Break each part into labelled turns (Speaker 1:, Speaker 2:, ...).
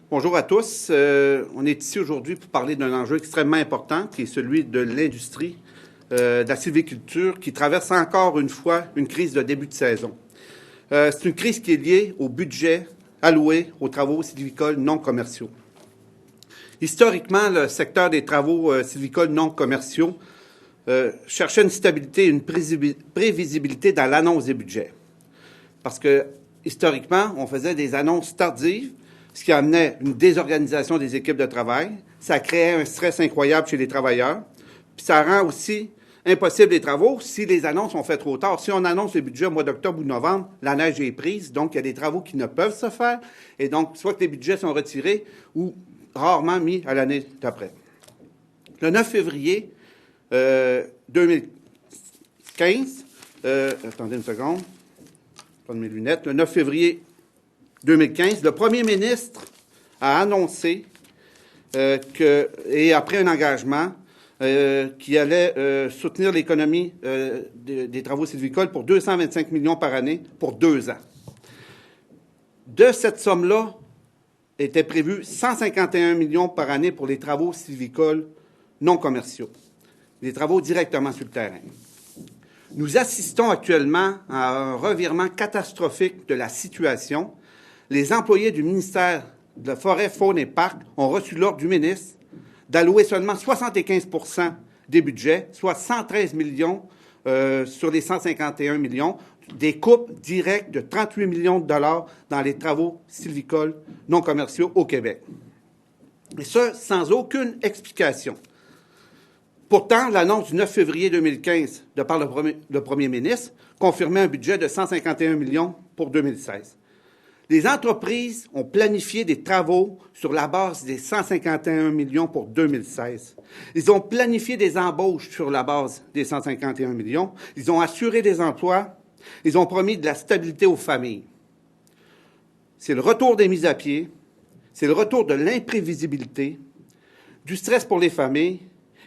Speaker 1: Bonjour à tous. On est ici aujourd'hui pour parler d'un enjeu extrêmement important qui est celui de l'industrie de la sylviculture qui traverse encore une fois une crise de début de saison. C'est une crise qui est liée au budget alloué aux travaux sylvicoles non commerciaux. Historiquement, le secteur des travaux sylvicoles non commerciaux cherchait une stabilité et une prévisibilité dans l'annonce des budgets. Parce que, historiquement, on faisait des annonces tardives, ce qui amenait une désorganisation des équipes de travail. Ça créait un stress incroyable chez les travailleurs. Puis ça rend aussi impossible les travaux si les annonces sont faites trop tard. Si on annonce les budgets au mois d'octobre ou de novembre, la neige est prise, donc il y a des travaux qui ne peuvent se faire. Et donc, soit que les budgets sont retirés ou rarement mis à l'année d'après. Le 9 février 2015, attendez une seconde, pas de mes lunettes, le 9 février 2015, le premier ministre a annoncé et après un engagement qui allait soutenir l'économie des travaux sylvicoles pour 225 millions par année pour 2 ans. De cette somme-là, était prévu 151 millions par année pour les travaux sylvicoles non commerciaux, les travaux directement sur le terrain. Nous assistons actuellement à un revirement catastrophique de la situation. Les employés du ministère de la Forêt, Faune et Parcs ont reçu l'ordre du ministre d'allouer seulement 75 des budgets, soit 113 millions sur les 151 millions, des coupes directes de 38 millions de dollars dans les travaux sylvicoles non commerciaux au Québec. Et ça, sans aucune explication. Pourtant, l'annonce du 9 février 2015 de par le premier ministre confirmait un budget de 151 millions pour 2016. Les entreprises ont planifié des travaux sur la base des 151 millions pour 2016. Ils ont planifié des embauches sur la base des 151 millions. Ils ont assuré des emplois. Ils ont promis de la stabilité aux familles. C'est le retour des mises à pied, c'est le retour de l'imprévisibilité, du stress pour les familles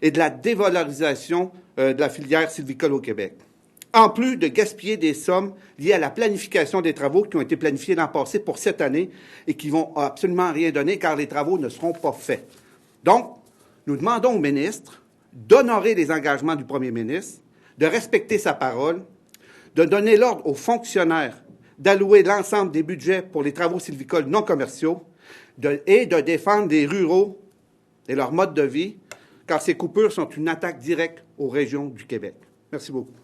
Speaker 1: et de la dévalorisation de la filière sylvicole au Québec. En plus de gaspiller des sommes liées à la planification des travaux qui ont été planifiés l'an passé pour cette année et qui vont absolument rien donner car les travaux ne seront pas faits. Donc, nous demandons au ministre d'honorer les engagements du premier ministre, de respecter sa parole, de donner l'ordre aux fonctionnaires d'allouer l'ensemble des budgets pour les travaux sylvicoles non commerciaux et de défendre les ruraux et leur mode de vie, car ces coupures sont une attaque directe aux régions du Québec. Merci beaucoup.